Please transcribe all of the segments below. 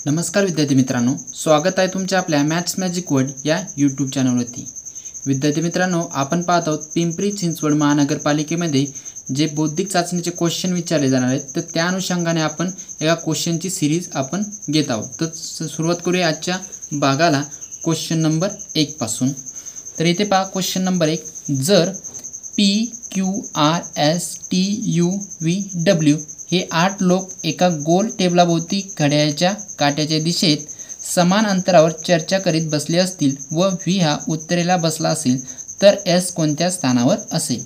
नमस्कार विद्यार्थी मित्रांनो, स्वागत आहे तुमच्या आपल्या मॅथ्स मॅजिक वर्ल्ड या यूट्यूब चॅनलवरती। विद्यार्थी मित्रांनो, आपण पाहत आहोत पिंपरी चिंचवड महानगरपालिकेमध्ये जे बौद्धिक चाचणीचे क्वेश्चन विचारले जाणार आहेत, तर त्या अनुषंगाने आपण एका क्वेश्चनची सिरीज आपण घेत आहोत। तर सुरुवात करूया आजच्या भागाला क्वेश्चन नंबर 1 पासून। तर इथे पहा क्वेश्चन नंबर 1, जर PQRSTUVW हे 8 लोक एका गोल टेबलाभोवती घड्याळाच्या काट्याच्या दिशेत समान अंतरावर चर्चा करीत बसले असतील व व्ही हा उत्तरेला बसला असेल तर एस कोणत्या स्थानावर असेल।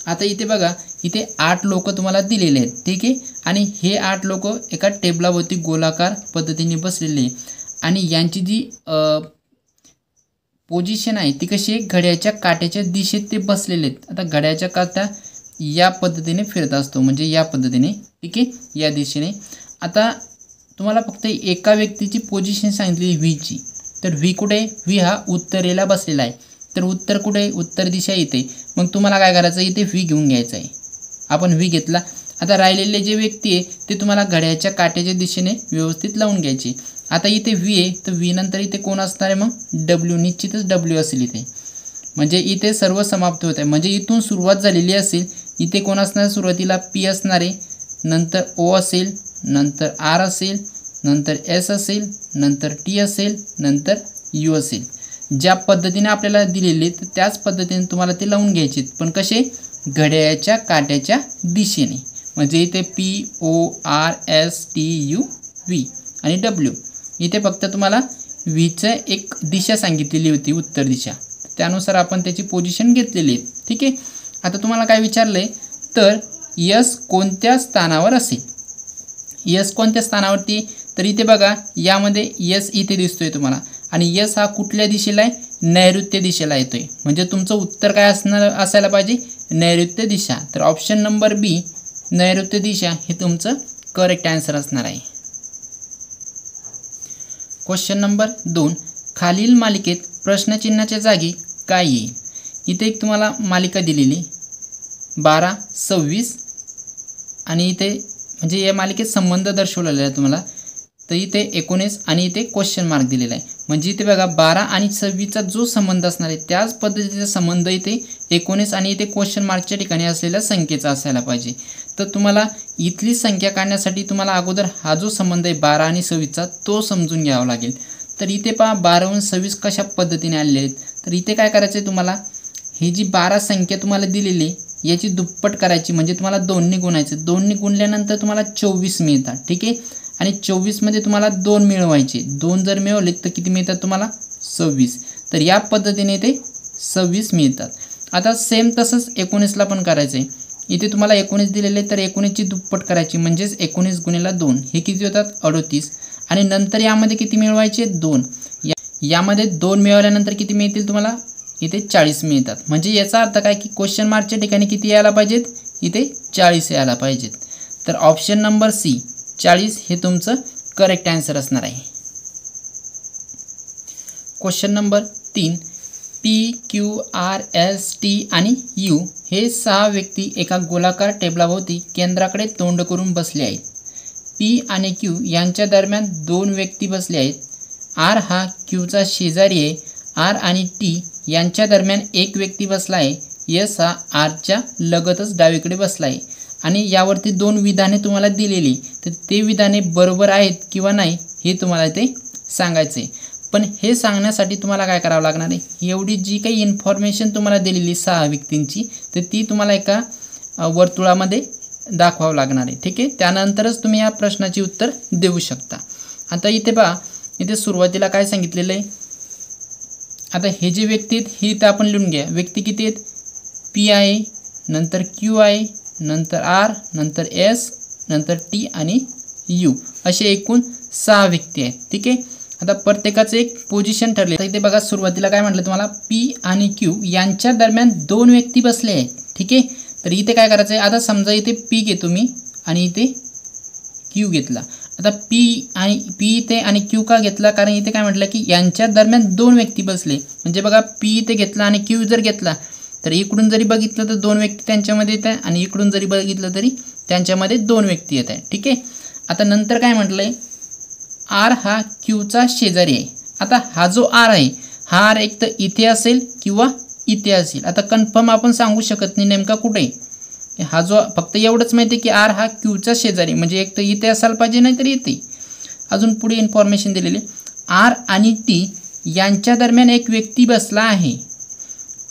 आता इथे बघा, इथे 8 लोक तुम्हाला दिलेले आहेत, ठीक आहे। आणि हे 8 लोक एका टेबलाभोवती गोलाकार पद्धतीने बसलेले आहे आणि यांची जी पोझिशन आहे ती कशी आहे, घड्याळाच्या काट्याच्या दिशेत ते बसलेले आहेत। आता घड्याळाच्या काटा या पद्धतीने फिरत असतो, म्हणजे या पद्धतीने, ठीक आहे, या दिशेने। आता तुम्हाला फक्त एका व्यक्तीची पोझिशन सांगितली व्हीची, तर व्ही कुठे, व्ही हा उत्तरेला बसलेला आहे, तर उत्तर कुठे, उत्तर दिशा इथे। मग तुम्हाला काय करायचं, इथे व्ही घेऊन घ्यायचा आहे, आपण व्ही घेतला। आता राहिलेले जे व्यक्ती आहे ते तुम्हाला घड्याळाच्या काट्याच्या दिशेने व्यवस्थित लावून घ्यायचे। आता इथे व्ही आहे, तर व्ही नंतर इथे कोण असणार आहे, मग डब्ल्यू, निश्चितच डब्ल्यू असेल इथे, म्हणजे इथे सर्व समाप्त होत आहे। म्हणजे इथून सुरुवात झालेली असेल, इथे कोण असणार, सुरुवातीला पी असणार आहे, नंतर ओ असेल, नंतर आर असेल, नंतर एस असेल, नंतर टी असेल, नंतर यू असेल। ज्या पद्धतीने आपल्याला दिलेले तर त्याच पद्धतीने तुम्हाला ते लावून घ्यायचे, पण कसे, घड्याळाच्या काट्याच्या दिशेने। म्हणजे इथे PORSTUV आणि डब्ल्यू, इथे फक्त तुम्हाला व्हीचं एक दिशा सांगितलेली होती, उत्तर दिशा, त्यानुसार आपण त्याची पोझिशन घेतलेली आहे, ठीक आहे। आता तुम्हाला काय विचारलंय, तर यस कोणत्या स्थानावर असेल, यस कोणत्या स्थानावरती, तर इथे बघा यामध्ये यस इथे दिसतोय तुम्हाला, आणि यस हा कुठल्या दिशेला आहे, नैऋत्य दिशेला येतोय, म्हणजे तुमचं उत्तर काय असायला पाहिजे, नैऋत्य दिशा। तर ऑप्शन नंबर बी, नैऋत्य दिशा, हे तुमचं करेक्ट आन्सर असणार आहे। क्वेश्चन नंबर 2, खालील मालिकेत प्रश्नचिन्हाच्या जागी काय येईल। इथे एक तुम्हाला मालिका दिलेली 12, 26 आणि इथे म्हणजे या मालिकेत संबंध दर्शवलेला आहे तुम्हाला, तर इथे 19 आणि इथे क्वेश्चन मार्क दिलेला आहे। म्हणजे इथे बघा 12 आणि 26चा जो संबंध असणार आहे त्याच पद्धतीचा संबंध इथे 19 आणि इथे क्वेश्चन मार्कच्या ठिकाणी असलेल्या संख्येचा असायला पाहिजे। तर तुम्हाला इथली संख्या काढण्यासाठी तुम्हाला अगोदर हा जो संबंध आहे 12 आणि 26चा तो समजून घ्यावा लागेल। तर इथे पहा 12 आणि 26 कशा पद्धतीने आलेले आहेत, तर इथे काय करायचं आहे, तुम्हाला ही जी 12 संख्या तुम्हाला दिलेली याची दुप्पट करायची, म्हणजे तुम्हाला 2 ने गुणायचं, 2 ने गुणल्यानंतर तुम्हाला 24 मिळतात, ठीक आहे। आणि 24 मध्ये तुम्हाला 2 मिळवायचे, 2 जर मिळवले तर किती मिळतात तुम्हाला, 26। तर या पद्धतीने ते 26 मिळतात। आता सेम तसंच 19ला पण करायचं आहे। इथे तुम्हाला 19 दिलेले, तर 19ची दुप्पट करायची, म्हणजेच 19 गुणिले 2 हे किती होतात, 38। आणि नंतर यामध्ये किती मिळवायचे, 2, यामध्ये 2 मिळवल्यानंतर किती मिळतील तुम्हाला, इथे 40 मिळतात। म्हणजे याचा अर्थ काय की क्वेश्चन मार्कच्या ठिकाणी किती यायला पाहिजेत, इथे 40 यायला पाहिजेत। तर ऑप्शन नंबर सी, 40 हे तुमचं करेक्ट आन्सर असणार आहे। क्वेश्चन नंबर 3, PQRST आणि U हे 6 व्यक्ती एका गोलाकार टेबलाभोवती केंद्राकडे तोंड करून बसले आहेत। P आणि Q यांच्या दरम्यान 2 व्यक्ती बसले आहेत। R हा Qचा शेजारी आहे। R आणि T यांच्या दरम्यान एक व्यक्ती बसला आहे। S हा Rच्या लगतच डावीकडे बसला आहे आणि यावरती 2 विधाने तुम्हाला दिलेली, तर ते विधाने बरोबर आहेत किंवा नाही हे तुम्हाला ते सांगायचं आहे। पण हे सांगण्यासाठी तुम्हाला काय करावं लागणार आहे, एवढी जी काही इन्फॉर्मेशन तुम्हाला दिलेली 6 व्यक्तींची, तर ती तुम्हाला एका वर्तुळामध्ये दाखवावं लागणार आहे, ठीक आहे। त्यानंतरच तुम्ही या प्रश्नाची उत्तर देऊ शकता। आता इथे पहा, इथे सुरुवातीला काय सांगितलेलं आहे, आता हे जे व्यक्ती आहेत हे इथं आपण लिहून घ्या, व्यक्ती किती आहेत, P आहे, नंतर Q आहे, नंतर R, नंतर S, नंतर T आणि U, असे एकूण 6 व्यक्ती आहेत, ठीक आहे। आता प्रत्येकाचं एक पोझिशन ठरले। इथे बघा सुरुवातीला काय म्हटलं तुम्हाला, P आणि Q यांच्या दरम्यान 2 व्यक्ती बसले आहेत, ठीक आहे। तर इथे काय करायचं आहे, आता समजा इथे P घेतो मी आणि इथे Q घेतला। आता P इथे आणि Q का घेतला, कारण इथे काय म्हटलं की यांच्या दरम्यान 2 व्यक्ती बसले, म्हणजे बघा P इथे घेतला आणि Q जर घेतला तर इकडून जरी बघितलं तर 2 व्यक्ती त्यांच्यामध्ये येत आहे आणि इकडून जरी बघितलं तरी त्यांच्यामध्ये 2 व्यक्ती येत आहे, ठीक आहे। आता नंतर काय म्हटलंय, आर हा क्यूचा शेजारी आहे. आता हा जो आर आहे हा आर एक तर इथे असेल किंवा इथे असेल. आता कन्फर्म आपण सांगू शकत नाही नेमका कुठे आहे. हा जो फक्त एवढंच माहिती आहे की आर हा क्यूचा शेजारी म्हणजे एक तर इथे असायला पाहिजे नाही तर इथे. अजून पुढे इन्फॉर्मेशन दिलेली आर आणि टी यांच्या दरम्यान एक व्यक्ती बसला आहे.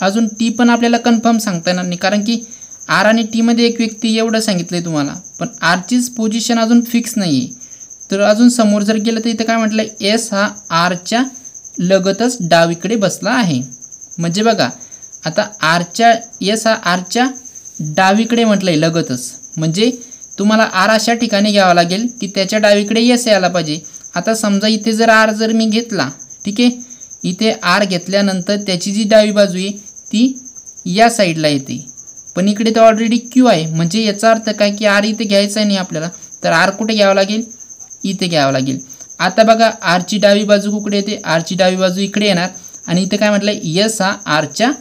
अजून टी पण आपल्याला कन्फर्म सांगता येणार नाही कारण की आर आणि टीमध्ये एक व्यक्ती एवढं सांगितलं आहे तुम्हाला. पण आरचीच पोझिशन अजून फिक्स नाही आहे. तर अजून समोर जर गेलं तर इथं काय म्हटलं एस हा आरच्या लगतच डावीकडे बसला आहे. म्हणजे बघा आता आरच्या एस हा आरच्या डावीकडे म्हटलं आहे लगतच. म्हणजे तुम्हाला आर अशा ठिकाणी घ्यावा लागेल की त्याच्या डावीकडे एस यायला पाहिजे. आता समजा इथे जर आर जर मी घेतला ठीक आहे. इथे आर घेतल्यानंतर त्याची जी डावी बाजू आहे ती या साईडला येते. पण इकडे तर ऑलरेडी क्यू आहे म्हणजे याचा अर्थ काय की आर इथे घ्यायचा नाही आपल्याला. तर आर कुठे घ्यावं लागेल इथे घ्यावं लागेल. आता बघा आरची डावी बाजू कुठे येते आरची डावी बाजू इकडे येणार आणि इथे काय म्हटलं एस हा आरच्या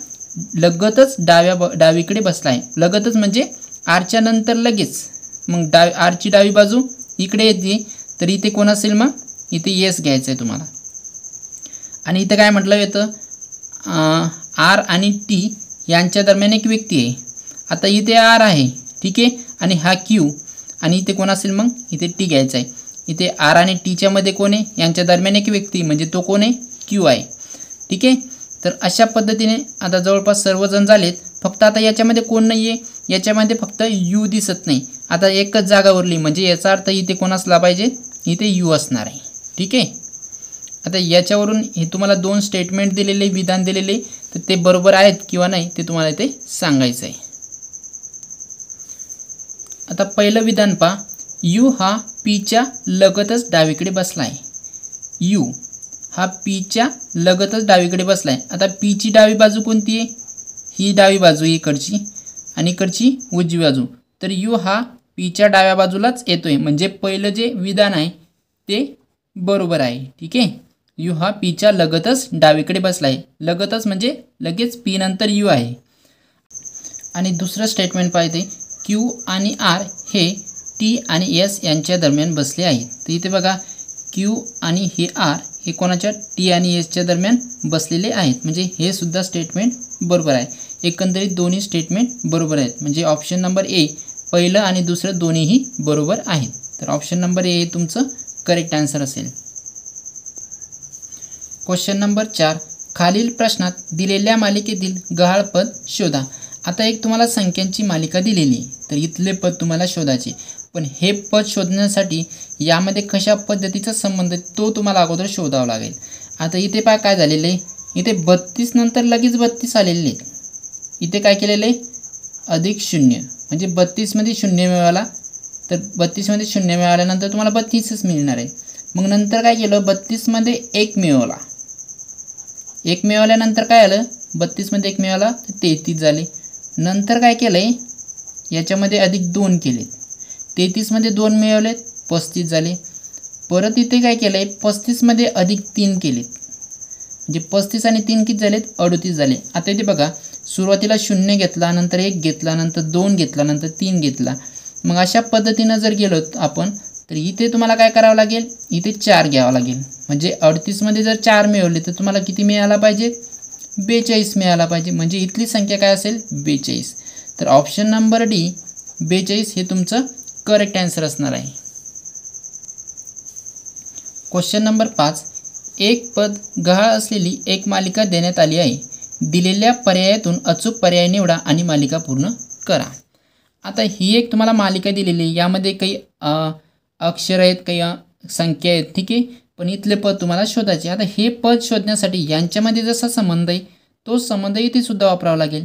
लगतच डावीकडे बसला आहे. लगतच म्हणजे आरच्या नंतर लगेच मग आरची डावी बाजू इकडे येते. तर इथे कोण असेल मग इथे एस घ्यायचं आहे तुम्हाला. आणि इथे काय म्हटलं येतं आर आणि टी यांच्या दरम्यान एक व्यक्ती आहे. आता इथे आर आहे ठीक आहे आणि हा क्यू आणि इथे कोण असेल मग इथे टी घ्यायचा आहे. इथे आर आणि टीच्या मध्ये कोण आहे यांच्या दरम्यान एक व्यक्ती म्हणजे तो कोण आहे क्यू आहे. ठीक आहे. तर अशा पद्धतीने आता जवळपास सर्वजण झालेत. फक्त आता याच्यामध्ये कोण नाही आहे याच्यामध्ये फक्त यू दिसत नाही. आता एकच जागा उरली म्हणजे याचा अर्थ इथे कोण असला पाहिजे इथे यू असणार आहे. ठीक आहे. आता याच्यावरून हे तुम्हाला दोन स्टेटमेंट दिलेले विधान दिलेले तर ते बरोबर आहेत किंवा नाही ते तुम्हाला इथे सांगायचं आहे. आता पहिलं विधान पहा यू हा पीच्या लगतच डावीकडे बसला आहे. यू हा पीच्या लगतच डावीकडे बसला आहे. आता पीची डावी बाजू कोणती आहे ही डावी बाजू इकडची आणि इकडची उजवी बाजू. तर यू हा पीच्या डाव्या बाजूलाच येतोय म्हणजे पहिलं जे विधान आहे ते बरोबर आहे. ठीक आहे. यू हा पीच्या लगतच डावीकडे बसला आहे. लगतच म्हणजे लगेच पी नंतर यू आहे. आणि दुसरं स्टेटमेंट पाहिजे क्यू आणि आर हे टी आणि एस यांच्या दरम्यान बसले आहेत. तर इथे बघा क्यू आणि हे आर हे कोणाच्या टी आणि एसच्या दरम्यान बसलेले आहेत म्हणजे हे सुद्धा स्टेटमेंट बरोबर आहे. एकंदरीत दोन्ही स्टेटमेंट बरोबर आहेत म्हणजे ऑप्शन नंबर ए पहिलं आणि दुसरं दोन्हीही बरोबर आहेत. तर ऑप्शन नंबर ए तुमचं करेक्ट आन्सर असेल. क्वेश्चन नंबर 4 खालील प्रश्नात दिलेल्या मालिकेतील गहाळ पद शोधा. आता एक तुम्हाला संख्यांची मालिका दिलेली तर इथले पद तुम्हाला शोधायचे. पण हे पद शोधण्यासाठी यामध्ये कशा पद्धतीचा संबंध तो तुम्हाला अगोदर शोधावा लागेल. आता इथे पहा काय झालेलं आहे इथे 32 नंतर लगेच 32 आलेले आहे. इथे काय केलेलं आहे अधिक 0 म्हणजे 32 मध्ये 0 मिळाला तर 32 मध्ये 0 मिळाल्यानंतर तुम्हाला 32च मिळणार आहे. मग नंतर काय केलं 32 मध्ये 1 मिळवला. 1 मिळवल्यानंतर काय आलं 32 मध्ये 1 मिळाला तर 33 झाले. नंतर काय केलंय याच्यामध्ये अधिक 2 केले 33 मध्ये 2 मिळवले 35 झाले. परत इथे काय केलंय 35 मध्ये अधिक 3 केले म्हणजे 35 आणि 3 किती झालेत 38 झाले. आता इथे बघा सुरुवातीला 0 घेतला नंतर 1 घेतला नंतर 2 घेतला नंतर 3 घेतला. मग अशा पद्धतीनं जर गेलो आपण तर इथे तुम्हाला काय करावं लागेल इथे 4 घ्यावं लागेल म्हणजे 38 मध्ये जर 4 मिळवले तर तुम्हाला किती मिळाला पाहिजे 42 मिळाला पाहिजे म्हणजे इथली संख्या काय असेल 42. तर ऑप्शन नंबर डी 42 हे तुमचं करेक्ट आन्सर असणार आहे. क्वेश्चन नंबर 5 एक पद गहाळ असलेली एक मालिका देण्यात आली आहे. दिलेल्या पर्यायातून अचूक पर्याय निवडा आणि मालिका पूर्ण करा. आता ही एक तुम्हाला मालिका दिलेली आहे यामध्ये काही अक्षर आहेत काही संख्या आहेत. ठीक आहे. पण इथले पद तुम्हाला शोधायचे. आता हे पद शोधण्यासाठी यांच्यामध्ये जसा संबंध आहे तो संबंध इथे सुद्धा वापरावा लागेल.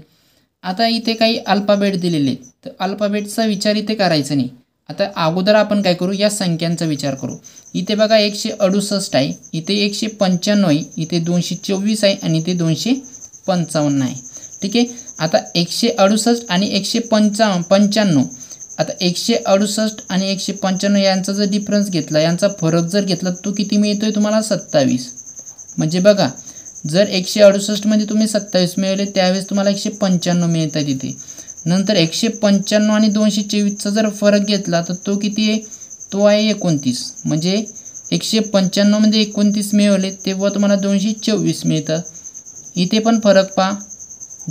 आता इथे काही अल्फाबेट दिलेले आहेत तर अल्फाबेटचा विचार इथे करायचा नाही. आता अगोदर आपण काय करू या संख्यांचा विचार करू. इथे बघा 168 आहे इथे 195 आहे इथे 224 आहे आणि इथे 255 आहे. ठीक आहे. आता 168 आणि 195 आता 168 आणि 195 यांचा जर डिफरन्स घेतला यांचा फरक जर घेतला तो किती मिळतोय तुम्हाला 27. म्हणजे बघा जर 168 मध्ये तुम्ही 27 मिळवले त्यावेळेस तुम्हाला 195 मिळतात इथे. नंतर 195 आणि 224चा जर फरक घेतला तर तो किती आहे तो आहे 29. म्हणजे 195 मध्ये 29 मिळवले तेव्हा तुम्हाला 224 मिळतात. इथे पण फरक पहा,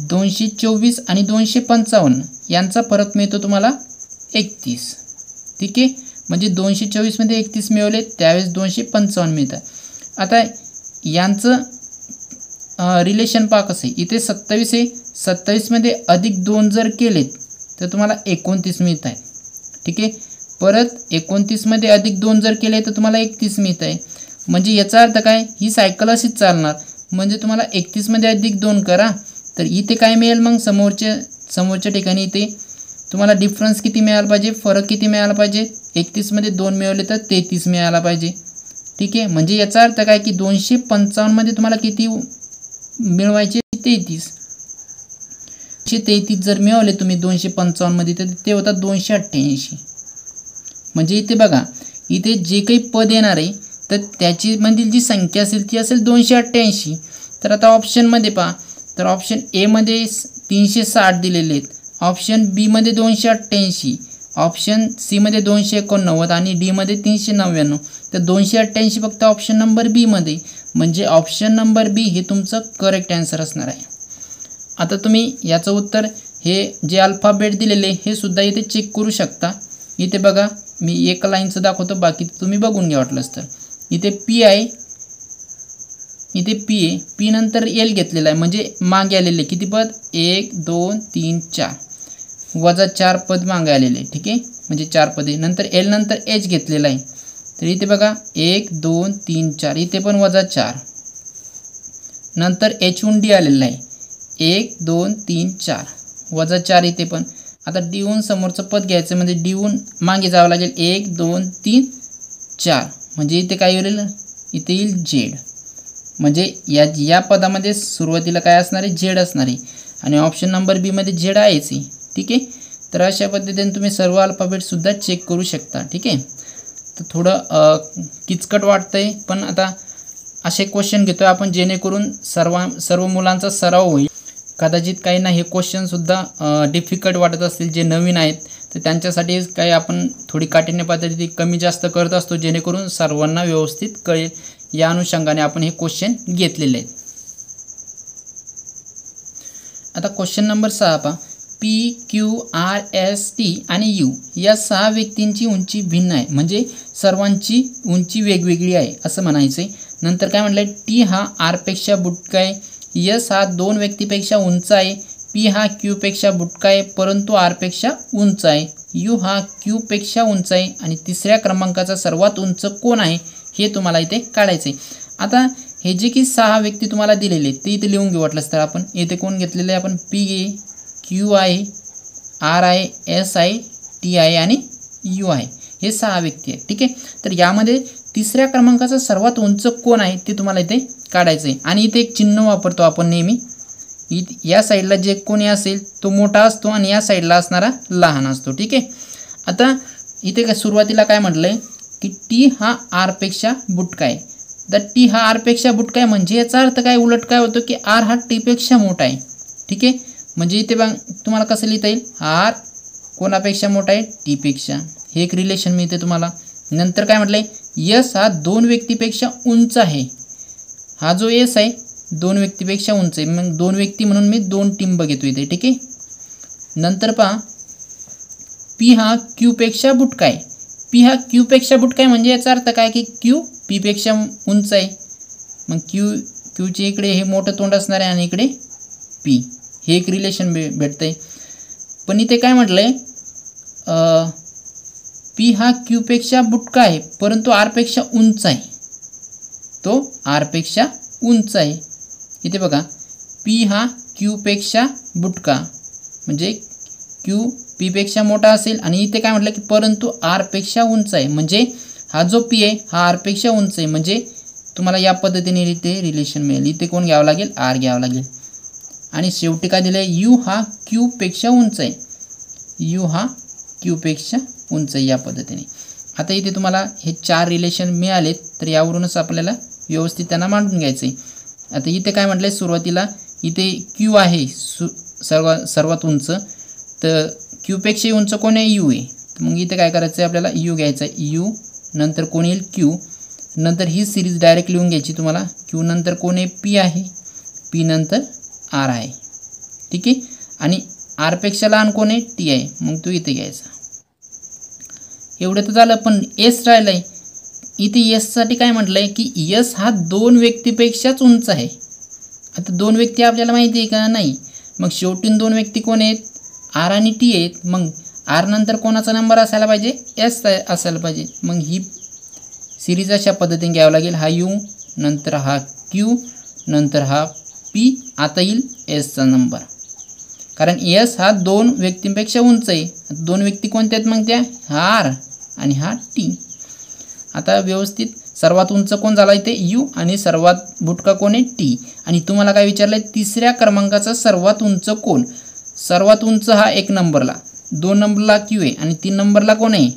224 आणि 255 यांचा फरक मिळतो तुम्हाला 31. ठीक आहे, म्हणजे 224 मध्ये 31 मिळवले त्यावेळेस 255 मिळतात. आता यांचं रिलेशन पहा कसं आहे. इथे 27 आहे, 27 मध्ये अधिक 2 जर केलेत तर तुम्हाला 29 मिळत आहे. ठीक आहे, परत 29 मध्ये अधिक 2 जर केले तर तुम्हाला 31 मिळत आहे. म्हणजे याचा अर्थ काय, ही सायकल अशीच चालणार. म्हणजे तुम्हाला 31 मध्ये अधिक 2 करा तर इथे काय मिळेल, मग समोरच्या ठिकाणी इथे तुम्हाला डिफरन्स किती मिळाला पाहिजे, फरक किती मिळाला पाहिजे. 31 मध्ये 2 मिळवले तर 33 मिळाला पाहिजे. ठीक आहे, म्हणजे याचा अर्थ काय की 255 मध्ये तुम्हाला किती मिळवायचे, 33. 233 जर मिळवले तुम्ही 255 मध्ये तर ते होतात 288. म्हणजे इथे बघा, इथे जे काही पद येणार आहे तर त्याची मधील जी संख्या असेल ती असेल 288. तर आता ऑप्शनमध्ये पहा, तर ऑप्शन ए मध्ये 360 दिलेले आहेत, ऑप्शन बी मध्ये 288, ऑप्शन सी मध्ये 289 आणि डी मध्ये 399. तर 288 फक्त ऑप्शन नंबर बी मध्ये, म्हणजे ऑप्शन नंबर बी हे तुमचं करेक्ट आन्सर असणार आहे. आता तुम्ही याचं उत्तर हे जे अल्फाबेट दिलेले हे सुद्धा इथे चेक करू शकता. इथे बघा, मी एक लाईनचं दाखवतो, बाकी तुम्ही बघून घ्या वाटलंच तर. इथे पी आहे, इथे पी आहे, पी नंतर एल घेतलेला आहे, म्हणजे मागे आलेले किती पद, 1 2 3 4 वजा 4 पद मागे आलेले. ठीक आहे, म्हणजे 4 पदे. नंतर एल नंतर एच घेतलेला आहे, तर इथे बघा 1 2 3 4, इथे पण वजा 4. नंतर एचहून डी आलेला आहे, 1 2 3 4 वजा 4 इथे पण. आता डीहून समोरचं पद घ्यायचं, म्हणजे डीहून मागे जावं लागेल, 1 2 3 4, म्हणजे इथे काय येईल, इथे येईल झेड. म्हणजे या पदामध्ये सुरुवातीला काय असणार आहे, झेड असणार आहे, आणि ऑप्शन नंबर बी मध्ये झेड आहेच. ठीक आहे, तर अशा पद्धतीने तुम्ही सर्व अल्फाबेटसुद्धा चेक करू शकता. ठीक आहे, तर थोडं किचकट वाटतंय, पण आता असे क्वेश्चन घेतो आहे आपण जेणेकरून सर्व मुलांचा सराव होईल. कदाचित काही ना हे क्वेश्चनसुद्धा डिफिकल्ट वाटत असतील, जे नवीन आहेत तर त्यांच्यासाठी काही आपण थोडी काठीण्य पद्धती कमी जास्त करत असतो, जेणेकरून सर्वांना व्यवस्थित कळेल. या अनुषंगाने आपण हे क्वेश्चन घेतलेले आहेत. आता क्वेश्चन नंबर 6 पहा, P Q R S T आणि यू या 6 व्यक्तींची उंची भिन्न आहे, म्हणजे सर्वांची उंची वेगवेगळी आहे असं म्हणायचं आहे. नंतर काय म्हटलं, टी हा आरपेक्षा बुटका आहे, यस हा 2 व्यक्तीपेक्षा उंच आहे, पी हा क्यूपेक्षा बुटका आहे परंतु आरपेक्षा उंच आहे, यू हा क्यूपेक्षा उंच आहे, आणि तिसऱ्या क्रमांकाचा सर्वात उंच कोण आहे हे तुम्हाला इथे काढायचं आहे. आता हे जे की 6 व्यक्ती तुम्हाला दिलेले ते इथे लिहून घेऊ वाटलंच तर आपण. इथे कोण घेतलेले आहे आपण, पी आहे, क्यू आहे, आर आहे, एस आहे, टी आहे आणि यू आहे, हे 6 व्यक्ती आहेत. ठीक आहे, तर यामध्ये तिसऱ्या क्रमांकाचा सर्वात उंच कोण आहे ते तुम्हाला इथे काढायचं आहे. आणि इथे एक चिन्ह वापरतो आपण नेहमी, या साईडला जे कोणी असेल तो मोठा असतो आणि या साईडला असणारा लहान असतो. ठीक आहे, आता इथे सुरुवातीला काय म्हटलं आहे की टी हा आरपेक्षा बुटका आहे. तर टी हा आरपेक्षा बुटका आहे म्हणजे याचा अर्थ काय, उलट काय होतं की आर हा टीपेक्षा मोठा आहे. ठीक आहे, म्हणजे इथे बघ तुम्हाला कसं लिहिता येईल, आर कोणापेक्षा मोठा आहे, टीपेक्षा. हे एक रिलेशन मिळते तुम्हाला. नंतर काय म्हटलं आहे, यस हा 2 व्यक्तीपेक्षा उंच आहे. हा जो यस आहे 2 व्यक्तीपेक्षा उंच आहे, मग 2 व्यक्ती म्हणून मी 2 टिंब घेतो इथे. ठीक आहे, नंतर पहा पी हा क्यूपेक्षा बुटका आहे. पी हा क्यूपेक्षा बुटका आहे म्हणजे याचा अर्थ काय की क्यू पीपेक्षा उंच आहे, मग क्यूचे इकडे हे मोठं तोंड असणार आहे आणि इकडे पी, हे एक रिलेशन भेटतंय. पण इथे काय म्हटलं आहे, पी हा क्यूपेक्षा बुटका आहे परंतु आरपेक्षा उंच आहे, तो आरपेक्षा उंच आहे. इथे बघा, पी हा क्यूपेक्षा बुटका म्हणजे क्यू पीपेक्षा मोठा असेल, आणि इथे काय म्हटलं की परंतु आरपेक्षा उंच आहे, म्हणजे हा जो पी आहे हा आरपेक्षा उंच आहे, म्हणजे तुम्हाला या पद्धतीने इथे रिलेशन मिळेल. इथे कोण घ्यावं लागेल, आर घ्यावं लागेल. आणि शेवटी काय दिलं आहे, यू हा क्यूपेक्षा उंच आहे, यू हा क्यूपेक्षा उंच आहे, या पद्धतीने. आता इथे तुम्हाला हे 4 रिलेशन मिळालेत, तर यावरूनच आपल्याला व्यवस्थित त्यांना मांडून घ्यायचं आहे. आता इथे काय म्हटलं आहे, सुरुवातीला इथे क्यू आहे सर्वात उंच, तर क्यूपेक्षाही उंच कोण आहे, यू आहे. तर मग इथे काय करायचं आहे आपल्याला, यू घ्यायचं आहे, यू नंतर कोण येईल, क्यू, नंतर ही सिरीज डायरेक्ट लिहून घ्यायची तुम्हाला. क्यू नंतर कोण आहे, पी आहे, पी नंतर आर आहे. ठीक आहे. आणि आरपेक्षा लहान कोण आहे, टी आहे, मग तो इथे घ्यायचा. एवढं तर झालं. पण एस राहिलं आहे. इथे एससाठी काय म्हटलं आहे की एस हा 2 व्यक्तीपेक्षाच उंच आहे. आता 2 व्यक्ती आपल्याला माहिती आहे का, नाही. मग शेवटी 2 व्यक्ती कोण आहेत, आर आणि टी आहेत. मग आर नंतर कोणाचा नंबर असायला पाहिजे, एस असायला पाहिजे. मग ही सिरीज अशा पद्धतीने घ्यावं लागेल. हा यू नंतर हा क्यू नंतर हा पी, आता येईल एसचा नंबर. कारण एस हा 2 व्यक्तींपेक्षा उंच आहे. 2 व्यक्ती कोणत्या आहेत मग त्या, हा आर आणि हा टी. आता व्यवस्थित सर्वात उंच कोण झाला इथे, यू, आणि सर्वात बुटका कोण आहे, टी. आणि तुम्हाला काय विचारलं आहे, तिसऱ्या क्रमांकाचा सर्वात उंच कोण. सर्वात उंच हा 1 नंबरला, 2 नंबरला क्यू आहे आणि 3 नंबरला कोण आहे,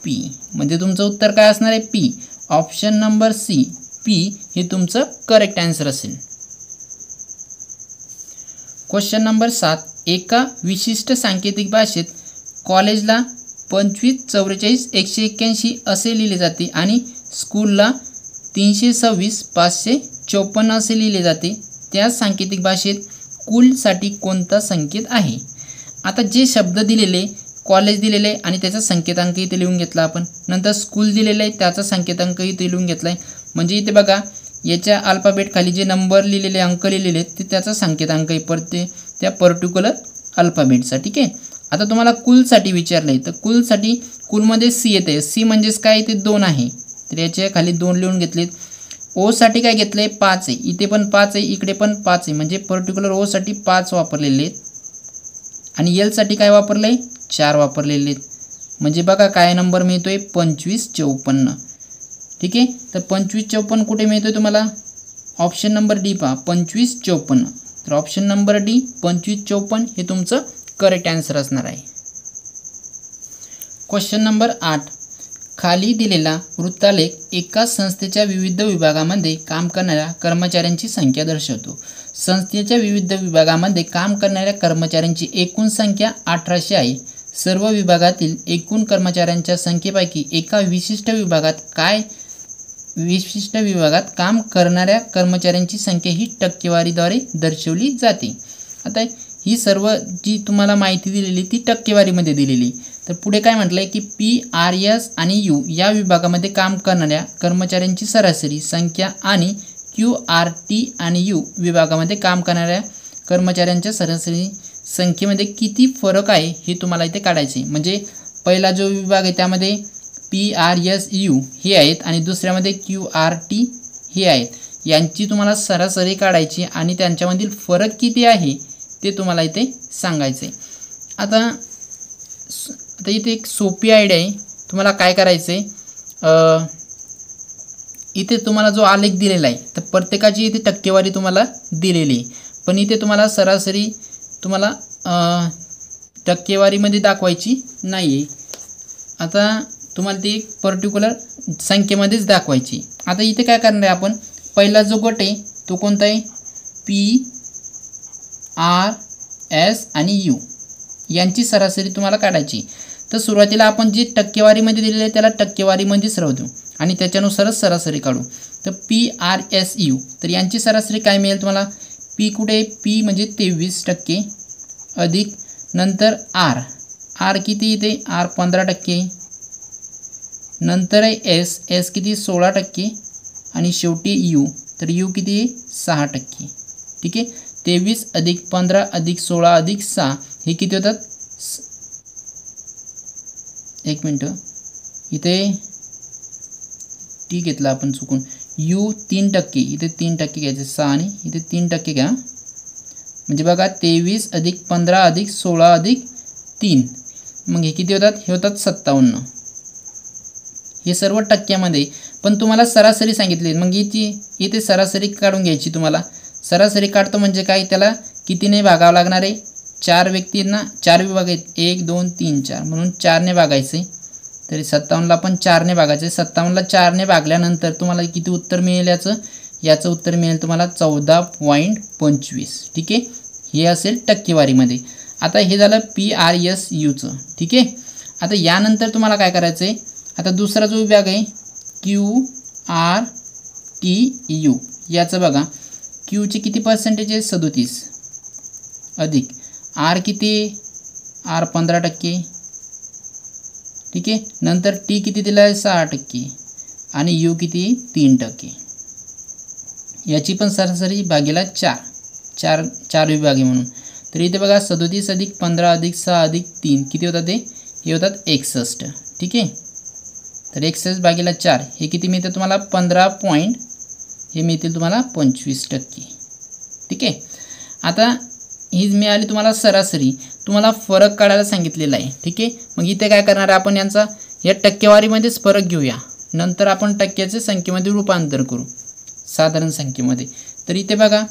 पी. म्हणजे तुमचं उत्तर काय असणार आहे, P. Option number C, P हे तुमचं करेक्ट आन्सर असेल. Question number 7. एका विशिष्ट सांकेतिक भाषेत कॉलेजला 25, 44, 181 असे लिहिले जाते आणि स्कूलला 326, 554 असे लिहिले जाते. त्या सांकेतिक भाषेत कुलसाठी कोणता संकेत आहे. आता जे शब्द दिलेले, कॉलेज दिलेले आहे आणि त्याचा संकेतांक इथे लिहून घेतला आपण. नंतर स्कूल दिलेलं आहे, त्याचा संकेतांक इथे लिहून घेतला आहे. म्हणजे इथे बघा, याच्या अल्फाबेट खाली जे नंबर लिहिलेले, अंक लिहिलेले ते त्याचा संकेतांक आहे परत त्या पर्टिक्युलर अल्फाबेटचा. ठीक आहे. आता तुम्हाला कुलसाठी विचारलं आहे, तर कुलसाठी कुलमध्ये सी येते. सी म्हणजेच काय, इथे 2 आहे, तर याच्या खाली 2 लिहून घेतलेत. ओसाठी काय घेतलं आहे, 5 आहे. इथे पण 5 आहे, इकडे पण 5 आहे. म्हणजे पर्टिक्युलर ओसाठी 5 वापरलेले आहेत. आणि एलसाठी काय वापरलं आहे, 4 वापरलेले आहेत. म्हणजे बघा काय नंबर मिळतोय, 25, 54. ठीक आहे. तर 25, 54 कुठे मिळतोय तुम्हाला, ऑप्शन नंबर डी पहा, 25, 54. तर ऑप्शन नंबर डी 25, 54 हे तुमचं करेक्ट आन्सर असणार आहे. Question number 8. खाली दिलेला वृत्तालेख एका संस्थेच्या विविध विभागामध्ये काम करणाऱ्या कर्मचाऱ्यांची संख्या दर्शवतो. संस्थेच्या विविध विभागामध्ये काम करणाऱ्या कर्मचाऱ्यांची एकूण संख्या 1800 आहे. सर्व विभागातील एकूण कर्मचाऱ्यांच्या संख्येपैकी एका विशिष्ट विभागात काम करणाऱ्या कर्मचाऱ्यांची संख्या ही टक्केवारीद्वारे दर्शवली जाते. आता ही सर्व जी तुम्हाला माहिती दिलेली ती टक्केवारीमध्ये दिलेली. तर पुढे काय म्हटलं आहे की पी, आर, एस आणि यू या विभागामध्ये काम करणाऱ्या कर्मचाऱ्यांची सरासरी संख्या आणि क्यू, आर, टी आणि यू विभागामध्ये काम करणाऱ्या कर्मचाऱ्यांच्या सरासरी संख्येमध्ये किती फरक आहे हे तुम्हाला इथे काढायचे. म्हणजे पहिला जो विभाग आहे त्यामध्ये पी, आर, एस, यू हे आहेत आणि दुसऱ्यामध्ये क्यू, आर, टी हे आहेत. यांची तुम्हाला सरासरी काढायची आणि त्यांच्यामधील फरक किती आहे ते तुम्हाला इथे सांगायचं आहे. आता इथे एक सोपी आयडिया आहे. तुम्हाला काय करायचं आहे, इथे तुम्हाला जो आलेख दिलेला आहे तर प्रत्येकाची इथे टक्केवारी तुम्हाला दिलेली आहे. पण इथे तुम्हाला सरासरी तुम्हाला टक्केवारीमध्ये दाखवायची नाही आहे. आता तुम्हाला ती पर्टिक्युलर संख्येमध्येच दाखवायची. आता इथे काय करणार आहे आपण, पहिला जो गट आहे तो कोणता आहे, पी, आर, एस आणि यू यांची सरासरी तुम्हाला काढायची. तर सुरुवातीला आपण जी टक्केवारीमध्ये दिलेली आहे त्याला टक्केवारीमध्येच राहू देऊ आणि त्याच्यानुसारच सरासरी काढू. तर पी, आर, एस, यू तर यांची सरासरी काय मिळेल तुम्हाला, पी कुठे, पी म्हणजे 23% अधिक नंतर आर, आर किती इथे, आर 15%, नंतर आहे एस, एस किती 16% आणि शेवटी यू, तर यू किती 6%. ठीक आहे. 23 अधिक 15 अधिक 16 अधिक 6 हे किती होतात, एक मिनटं इथे टी घेतला आपण चुकून, यू 3%, इथे 3% घ्यायचे 6 आणि इथे 3% घ्या. म्हणजे बघा 23 अधिक 15 अधिक 16 अधिक 3 मग हे किती होतात, हे होतात 57. हे सर्व टक्क्यामध्ये. पण तुम्हाला सरासरी सांगितली, मग इथे सरासरी काढून घ्यायची. तुम्हाला सरासरी काढतो म्हणजे काय, त्याला कितीने भागावं लागणार आहे, 4 व्यक्तींना 4 विभाग आहेत, 1 2 3 4 म्हणून 4ने भागायचे. तरी 57ला पण 4ने भागायचे. 57ला 4ने भागल्यानंतर तुम्हाला किती उत्तर मिळेल, याचं उत्तर मिळेल तुम्हाला 14.25. ठीक आहे. हे असेल टक्केवारीमध्ये. आता हे झालं पी, आर, एस, यूचं. ठीक आहे. आता यानंतर तुम्हाला काय करायचं आहे, आता दुसरा जो विभाग आहे क्यू, आर टी यू याचं बघा क्यूचे किती पर्सेंटेज आहे 37 अधिक आर किती आर 15%, ठीक आहे. नंतर टी किती दिला आहे 6% आणि यू किती 3%. याची पण सरासरी भागीला 4 विभाग म्हणून. तर इथे बघा 37 अधिक 15 अधिक 6 अधिक 3 किती होतात ते हे होतात 61, ठीक आहे. तर 61 भागीला 4 हे किती मिळतं तुम्हाला 15 पॉईंट हे मिळतील तुम्हाला 25%, ठीक आहे. आता ही मिळाली तुम्हाला सरासरी. तुम्हाला फरक काढायला सांगितलेला आहे, ठीक आहे. मग इथे काय करणार आपण यांचा या टक्केवारीमध्येच फरक घेऊया, नंतर आपण टक्क्याचे संख्येमध्ये रूपांतर करू साधारण संख्येमध्ये. तर इथे बघा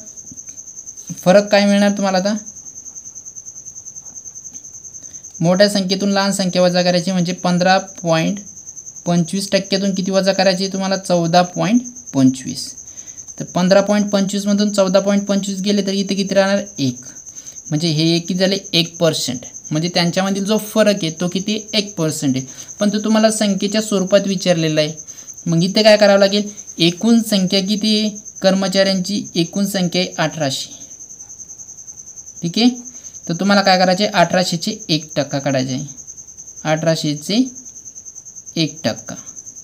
फरक काय मिळणार तुम्हाला. आता मोठ्या संख्येतून लहान संख्या वजा करायची म्हणजे 15.25% किती वजा करायची तुम्हाला 14.25. तर 15.25 मधून 14.25 गेले तर इथे किती राहणार 1, म्हणजे हे किती झाले 1%. म्हणजे त्यांच्यामधील जो फरक आहे तो किती 1% आहे. पण तो तुम्हाला संख्येच्या स्वरूपात विचारलेला आहे. मग इथे काय करावं लागेल एकूण संख्या किती आहे कर्मचाऱ्यांची एकूण संख्या आहे 1800, ठीक आहे. तर तुम्हाला काय करायचे 1800चे 1% काढायचे आहे. 1800चे 1%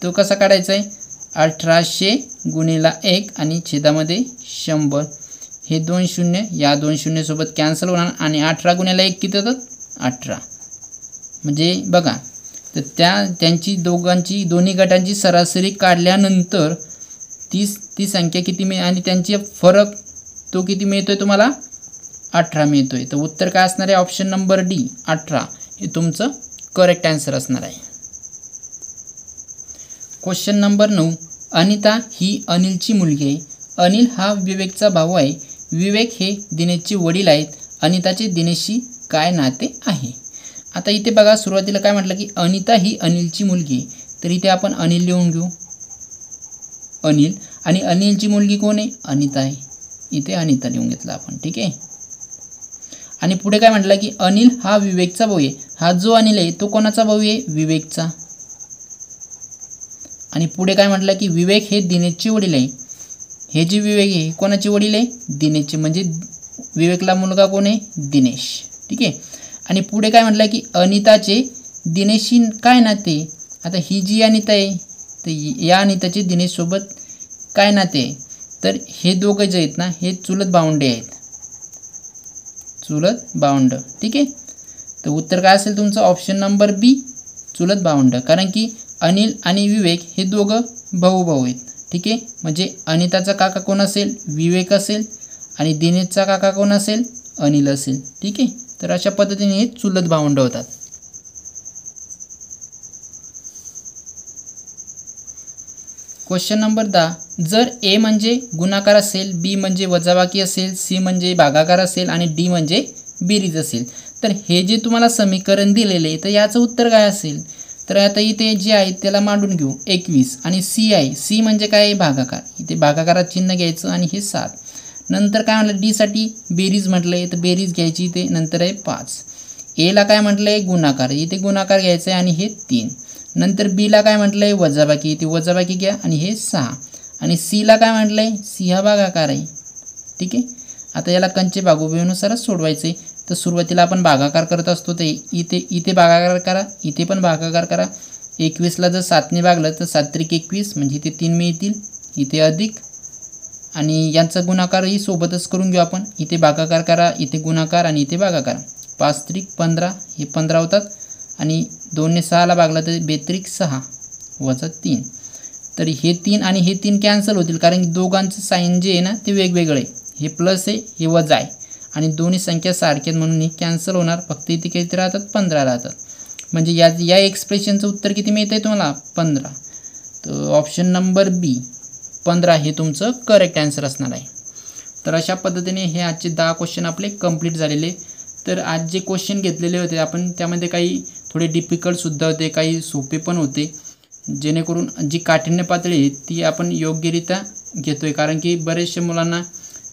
तो कसा काढायचा आहे 1800 गुणिला 1 आणि छेदामध्ये 100. हे 2 शून्य या 2 शून्यसोबत कॅन्सल होणार आणि 18 गुणिला 1 किती होतात 18. म्हणजे बघा तर त्यांची दोन्ही गटांची सरासरी काढल्यानंतर ती संख्या किती मिळेल आणि त्यांचे फरक तो किती मिळतोय तुम्हाला 18 मिळतोय. तर उत्तर काय असणार आहे ऑप्शन नंबर डी 18 हे तुमचं करेक्ट आन्सर असणार आहे. Question number 9. अनिता ही अनिलची मुलगी आहे. अनिल हा विवेकचा भाऊ आहे. विवेक हे दिनेशचे वडील आहेत. अनिताचे दिनेशशी काय नाते आहे. आता इथे बघा सुरुवातीला काय म्हटलं की अनिता ही अनिलची मुलगी आहे. तर इथे आपण अनिल लिहून घेऊ अनिल आणि अनिलची मुलगी कोण आहे अनिता आहे. इथे अनिता लिहून घेतला आपण, ठीक आहे. आणि पुढे काय म्हटलं की अनिल हा विवेकचा भाऊ आहे. हा जो अनिल आहे तो कोणाचा भाऊ आहे विवेकचा. आणि पुढे काय म्हटलं की विवेक हे दिनेशचे वडील आहे. हे जे विवेक आहे कोणाचे वडील आहे दिनेशचे, म्हणजे विवेकला मुलगा कोण आहे दिनेश, ठीक आहे. आणि पुढे काय म्हटलं की अनिताचे दिनेशशी काय नाते. आता ही जी अनिता आहे तर या अनिताचे दिनेशसोबत काय नाते आहे. तर हे दोघं जे आहेत ना हे चुलत भावंडे आहेत, चुलत भावंड, ठीक आहे. तर उत्तर काय असेल तुमचं ऑप्शन नंबर बी चुलत भावंड. कारण की अनिल आणि विवेक हे दोघं भाऊ आहेत, ठीक आहे. म्हणजे अनिताचा काका कोण असेल विवेक असेल आणि दिनेशचा काका कोण असेल अनिल असेल, ठीक आहे. तर अशा पद्धतीने हे चुलत भावंड होतात. Question number 10. जर ए म्हणजे गुणाकार असेल, बी म्हणजे वजाबाकी असेल, सी म्हणजे भागाकार असेल आणि डी म्हणजे बेरीज असेल तर हे जे तुम्हाला समीकरण दिलेले तर याचं उत्तर काय असेल. तर आता इथे जे आहे त्याला मांडून घेऊ 21 आणि सी आहे. सी म्हणजे काय भागाकार, इथे भागाकारात चिन्ह घ्यायचं आणि हे 7. नंतर काय म्हटलं डी साठी बेरीज म्हटलं आहे तर बेरीज घ्यायची इथे नंतर आहे 5. एला काय म्हटलं आहे गुणाकार, इथे गुणाकार घ्यायचं आहे आणि हे 3. नंतर बीला काय म्हटलं आहे वजाबाकी, इथे वजाबाकी घ्या आणि हे 6. आणि सीला काय म्हटलं आहे सी हा भागाकार आहे, ठीक आहे. आता याला कंचे भागोभागानुसारच सोडवायचं आहे. तर सुरुवातीला आपण भागाकार करत असतो ते इथे भागाकार करा, इथे पण भागाकार करा. 21ला जर 7ने भागलं तर 7 त्रिक 21 म्हणजे इथे 3 मिळतील, इथे अधिक आणि यांचा गुणाकारही सोबतच करून घेऊ आपण. इथे भागाकार करा, इथे गुणाकार आणि इथे भागाकार. 5 त्रिक 15 हे 15 होतात आणि 2ने 6ला भागला तर 2 त्रिक 6 वजा 3. तर हे 3 आणि हे 3 कॅन्सल होतील कारण की दोघांचं साईन जे आहे ना ते वेगवेगळे आहे. हे प्लस आहे हे वजा आहे आणि दोन्ही संख्या सारख्या म्हणून हे कॅन्सल होणार. फक्त इथे किती राहतात 15 राहतात. म्हणजे या एक्सप्रेशनचं उत्तर किती मिळतं आहे तुम्हाला 15. तर ऑप्शन नंबर बी 15 हे तुमचं करेक्ट आन्सर असणार आहे. तर अशा पद्धतीने हे आजचे 10 क्वेश्चन आपले कंप्लीट झालेले. तर आज जे क्वेश्चन घेतलेले होते आपण त्यामध्ये काही थोडे डिफिकल्टसुद्धा होते, काही सोपे पण होते, जेणेकरून जी काठिण्य पातळी आहे ती आपण योग्यरित्या घेतो आहे. कारण की बरेचशा मुलांना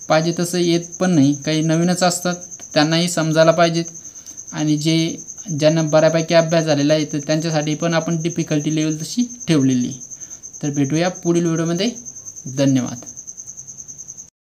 पाहिजे तसं येत पण नाही, काही नवीनच असतात त्यांनाही समजायला पाहिजेत आणि ज्यांना बऱ्यापैकी अभ्यास झालेला आहे तर त्यांच्यासाठी पण आपण डिफिकल्टी लेवल तशी ठेवलेली. तर भेटूया पुढील व्हिडिओमध्ये. धन्यवाद.